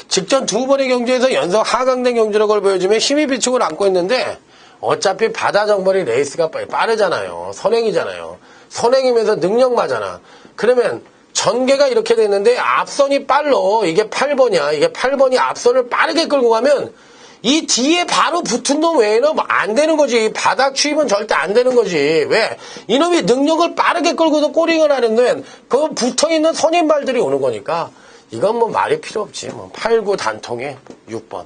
Speaker 1: 직전 2번의 경주에서 연속 하강된 경주력을 보여주면 힘이 비축을 안고 있는데, 어차피 바다 정벌이 레이스가 빠르잖아요. 선행이잖아요. 선행이면서 능력마잖아. 그러면 전개가 이렇게 됐는데 앞선이 빨로, 이게 8번이야. 이게 8번이 앞선을 빠르게 끌고 가면 이 뒤에 바로 붙은 놈 외에는 안 되는 거지. 바닥 추입은 절대 안 되는 거지. 왜? 이놈이 능력을 빠르게 끌고도 꼬링을 하는데 그 붙어있는 선임발들이 오는 거니까 이건 뭐 말이 필요 없지. 뭐 8, 9 단통에 6번.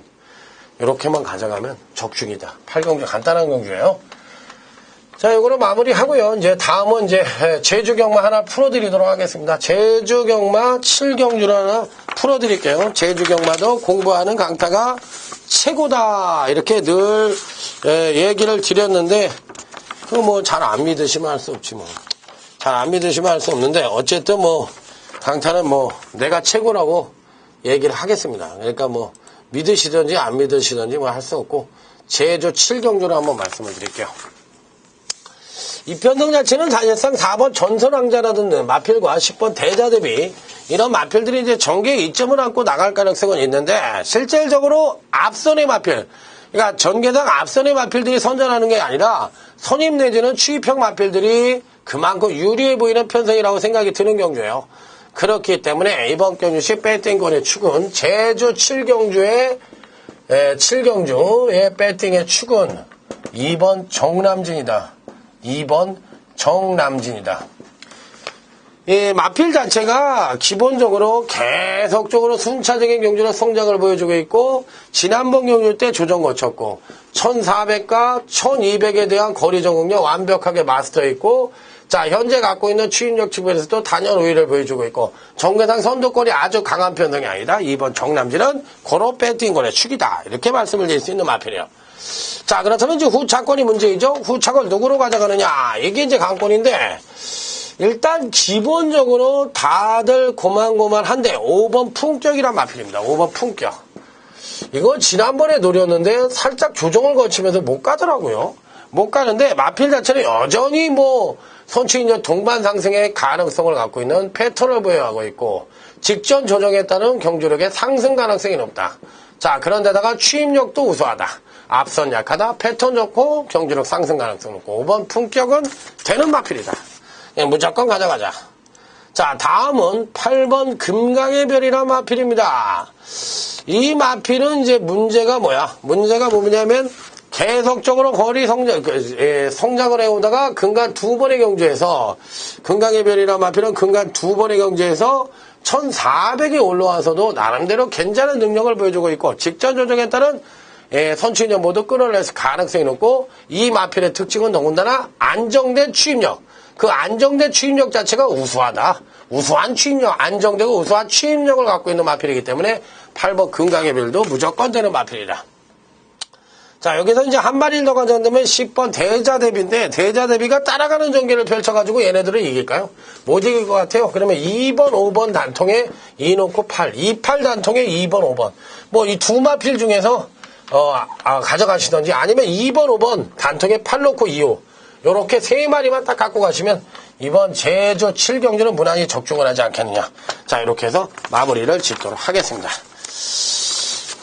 Speaker 1: 이렇게만 가져가면 적중이다. 8경주 간단한 경주예요. 자, 요거로 마무리하고요. 이제 다음은 이제 제주 경마 하나 풀어드리도록 하겠습니다. 제주 경마 7경주를 하나 풀어드릴게요. 제주 경마도 공부하는 강타가 최고다. 이렇게 늘 얘기를 드렸는데, 그 뭐 잘 안 믿으시면 할 수 없지 뭐. 잘 안 믿으시면 할 수 없는데, 어쨌든 뭐 강타는 뭐 내가 최고라고 얘기를 하겠습니다. 그러니까 뭐 믿으시든지 안 믿으시든지 뭐 할 수 없고, 제주 7경주로 한번 말씀을 드릴게요. 이 편성 자체는 사실상 4번 전설왕자라든지 마필과 10번 대자대비 이런 마필들이 이제 전개에 이점을 안고 나갈 가능성은 있는데, 실질적으로 앞선의 마필, 그러니까 전개상 앞선의 마필들이 선전하는 게 아니라 선임 내지는 추입형 마필들이 그만큼 유리해 보이는 편성이라고 생각이 드는 경주예요. 그렇기 때문에 이번 경주시 배팅권의 축은 제주 7경주의 7경주의 배팅의 축은 2번 정남진이다. 2번 정남진이다. 이 마필 자체가 기본적으로 계속적으로 순차적인 경주력 성장을 보여주고 있고, 지난번 경주 때 조정 거쳤고 1400과 1200에 대한 거리 적응력 완벽하게 마스터했고, 자 현재 갖고 있는 추임력 측면에서도 단연 우위를 보여주고 있고, 정계상 선두권이 아주 강한 편성이 아니다. 2번 정남진은 고로 배팅권의 축이다. 이렇게 말씀을 드릴 수 있는 마필이에요. 자, 그렇다면 이제 후차권이 문제이죠. 후차권 누구로 가져가느냐. 이게 이제 관건인데, 일단 기본적으로 다들 고만고만한데 5번 품격이란 마필입니다. 5번 품격. 이거 지난번에 노렸는데 살짝 조정을 거치면서 못 가더라고요. 못 가는데 마필 자체는 여전히 뭐 선취인연 동반 상승의 가능성을 갖고 있는 패턴을 보여하고 있고, 직전 조정에 따른 경주력의 상승 가능성이 높다. 자, 그런데다가 추임력도 우수하다. 앞선 약하다. 패턴 좋고 경주력 상승 가능성 높고 5번 품격은 되는 마필이다. 무조건 가져가자. 자, 다음은 8번 금강의 별이라는 마필입니다. 이 마필은 이제 문제가 뭐야? 문제가 뭐냐면 계속적으로 거리 성장을 해오다가 근간 2번의 경주에서, 금강의 별이라는 마필은 근간 2번의 경주에서 1400이 올라와서도 나름대로 괜찮은 능력을 보여주고 있고, 직전 조정에 따른 선취인연 모두 끌어낼 가능성이 높고, 이 마필의 특징은 더군다나 안정된 추임력. 그 안정된 추임력 자체가 우수하다. 우수한 추임력, 안정되고 우수한 추임력을 갖고 있는 마필이기 때문에 8번 금강의 별도 무조건 되는 마필이다. 자, 여기서 이제 한 마리를 더 가져간다면 10번 대자대비인데, 대자대비가 따라가는 전개를 펼쳐가지고 얘네들을 이길까요? 못 이길 것 같아요. 그러면 2번, 5번 단통에 2 놓고 8, 28 단통에 2번, 5번. 뭐 이 두 마필 중에서 가져가시던지, 아니면 2번, 5번 단통에 8 놓고 2, 5. 요렇게 세 마리만 딱 갖고 가시면 이번 제주 7경주는 무난히 적중을 하지 않겠느냐. 자, 이렇게 해서 마무리를 짓도록 하겠습니다.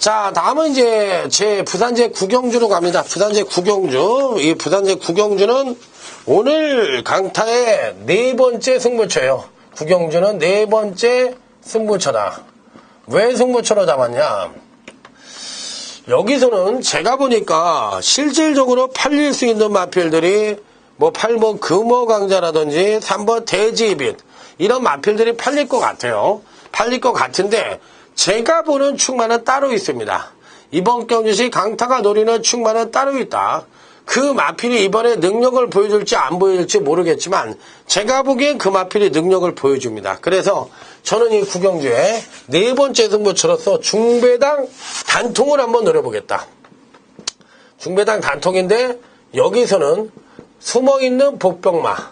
Speaker 1: 자, 다음은 이제 제 부산제 9경주로 갑니다. 부산제 9경주. 이 부산제 9경주는 오늘 강타의 네 번째 승부처예요. 9경주는 네 번째 승부처다. 왜 승부처로 잡았냐? 여기서는 제가 보니까 실질적으로 팔릴 수 있는 마필들이 뭐 8번 금호강자라든지 3번 대지입인 이런 마필들이 팔릴 것 같아요. 팔릴 것 같은데 제가 보는 축마는 따로 있습니다. 이번 경주시 강타가 노리는 축마는 따로 있다. 그 마필이 이번에 능력을 보여줄지 안 보여줄지 모르겠지만 제가 보기엔 그 마필이 능력을 보여줍니다. 그래서 저는 이 구경주에 네 번째 승부처로서 중배당 단통을 한번 노려보겠다. 중배당 단통인데 여기서는 숨어있는 보병마의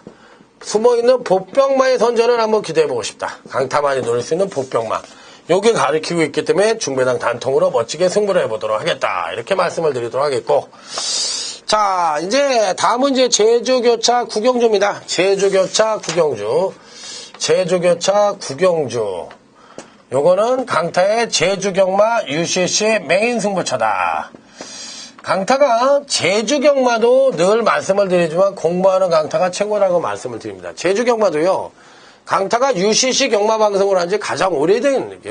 Speaker 1: 선전을 한번 기대해보고 싶다. 강타만이 노릴 수 있는 보병마. 요게 가리키고 있기 때문에 중배당 단통으로 멋지게 승부를 해보도록 하겠다. 이렇게 말씀을 드리도록 하겠고. 자, 이제 다음은 이제 제주교차 구경주입니다. 제주교차 구경주. 요거는 강타의 제주경마 UCC 메인 승부처다. 강타가 제주경마도 늘 말씀을 드리지만 공부하는 강타가 최고라고 말씀을 드립니다. 제주경마도요. 강타가 UCC 경마 방송을 한 지 가장 오래된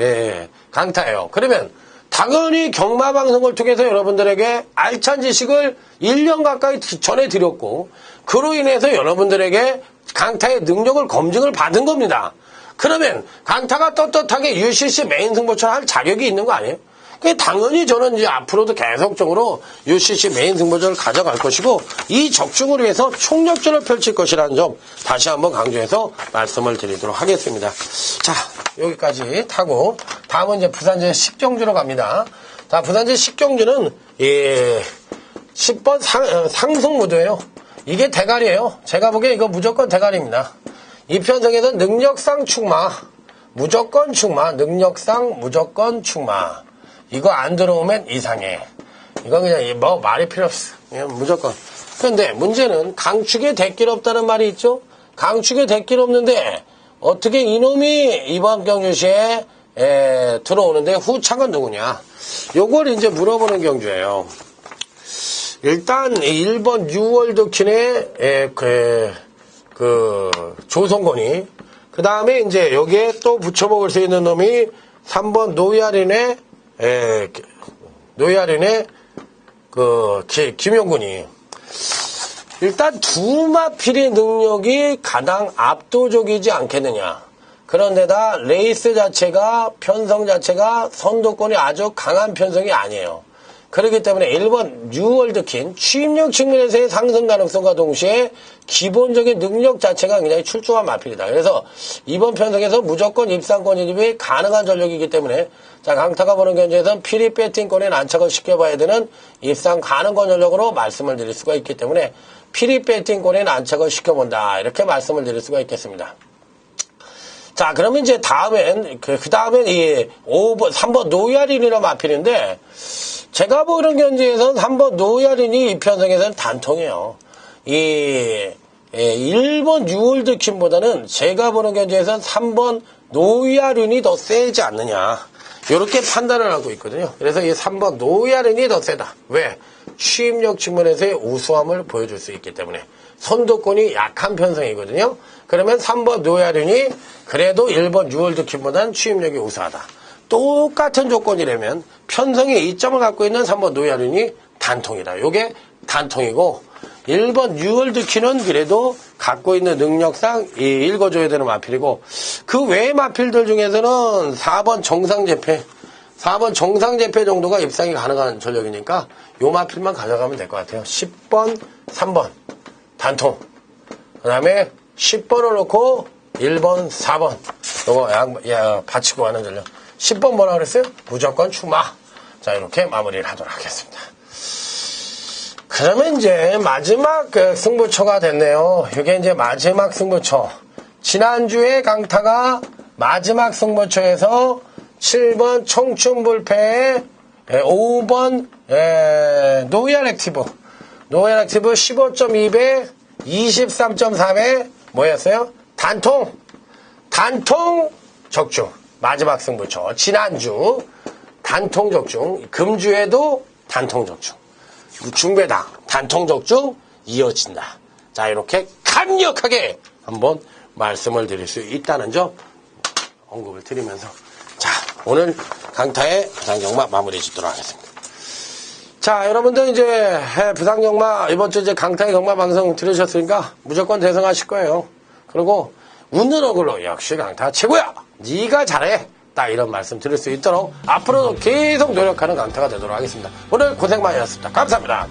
Speaker 1: 강타예요. 그러면 당연히 경마 방송을 통해서 여러분들에게 알찬 지식을 1년 가까이 전해드렸고 그로 인해서 여러분들에게 강타의 능력을 검증을 받은 겁니다. 그러면 강타가 떳떳하게 UCC 메인 승부처를 할 자격이 있는 거 아니에요? 당연히 저는 이제 앞으로도 계속적으로 UCC 메인 승부처를 가져갈 것이고 이 적중을 위해서 총력전을 펼칠 것이라는 점 다시 한번 강조해서 말씀을 드리도록 하겠습니다. 자, 여기까지 타고 다음은 이제 부산제 식경주로 갑니다. 자, 부산제 식경주는 10번 상승무도예요. 이게 대가리예요. 제가 보기에 이거 무조건 대가리입니다. 이 편성에서 능력상 축마, 무조건 축마, 능력상 무조건 축마. 이거 안 들어오면 이상해. 이건 그냥 뭐 말이 필요 없어. 그냥 무조건. 그런데 문제는 강축에 대길 없다는 말이 있죠. 강축에 대길 없는데 어떻게 이놈이 이번 경주시에 들어오는데 후창은 누구냐. 요걸 이제 물어보는 경주예요. 일단 1번 뉴월드킨의 조성건이, 그 다음에 이제 여기에 또 붙여먹을 수 있는 놈이 3번 노야린의 김용군이. 일단 두 마필의 능력이 가장 압도적이지 않겠느냐. 그런데다 레이스 자체가, 편성 자체가 선도권이 아주 강한 편성이 아니에요. 그렇기 때문에 1번 뉴월드킨 취입력 측면에서의 상승 가능성과 동시에 기본적인 능력 자체가 굉장히 출중한 마필이다. 그래서 이번 편성에서 무조건 입상권 진입이 가능한 전력이기 때문에 자, 강타가 보는 견제에서는 피리 배팅권에 난착을 시켜봐야 되는 입상 가능권 전력으로 말씀을 드릴 수가 있기 때문에 피리 배팅권에 난착을 시켜본다. 이렇게 말씀을 드릴 수가 있겠습니다. 자, 그러면 이제 다음엔, 그 다음엔 이 3번 노야린이라는 마필인데, 제가 보는 견지에서는 3번 노야린이 이 편성에서는 단통이에요. 1번 뉴월드킨보다는 제가 보는 견지에서는 3번 노야린이 더 세지 않느냐. 이렇게 판단을 하고 있거든요. 그래서 이 3번 노야린이 더 세다. 왜? 취입력 측면에서의 우수함을 보여줄 수 있기 때문에. 선도권이 약한 편성이거든요. 그러면 3번 노야린이 그래도 1번 뉴월드킨보다는 취입력이 우수하다. 똑같은 조건이라면 편성의 이점을 갖고 있는 3번 노야린이 단통이다. 요게 단통이고 1번 뉴월드킨은 그래도 갖고 있는 능력상 읽어줘야 되는 마필이고 그 외의 마필들 중에서는 4번 정상재패 4번 정상재패 정도가 입상이 가능한 전력이니까 요 마필만 가져가면 될 것 같아요. 10번 3번 단통 그 다음에 10번을 놓고 1번 4번 요거 받치고 하는 전력 10번 뭐라 그랬어요? 무조건 추마. 자, 이렇게 마무리를 하도록 하겠습니다. 그러면 이제 마지막 승부처가 됐네요. 이게 이제 마지막 승부처. 지난주에 강타가 마지막 승부처에서 7번 청춘불패 5번 노얄액티브 15.2배 23.3에 뭐였어요? 단통 적중. 마지막 승부처. 지난주 단통 적중, 금주에도 단통 적중, 중배당 단통 적중 이어진다. 자, 이렇게 강력하게 한번 말씀을 드릴 수 있다는 점 언급을 드리면서 자, 오늘 강타의 부산경마 마무리 짓도록 하겠습니다. 자, 여러분들 이제 부상경마 이번 주 이제 강타의 경마 방송 들으셨으니까 무조건 대성하실 거예요. 그리고 웃는 얼굴로 역시 강타 최고야. 네가 잘해. 딱 이런 말씀 드릴 수 있도록 앞으로도 계속 노력하는 강타가 되도록 하겠습니다. 오늘 고생 많으셨습니다. 감사합니다.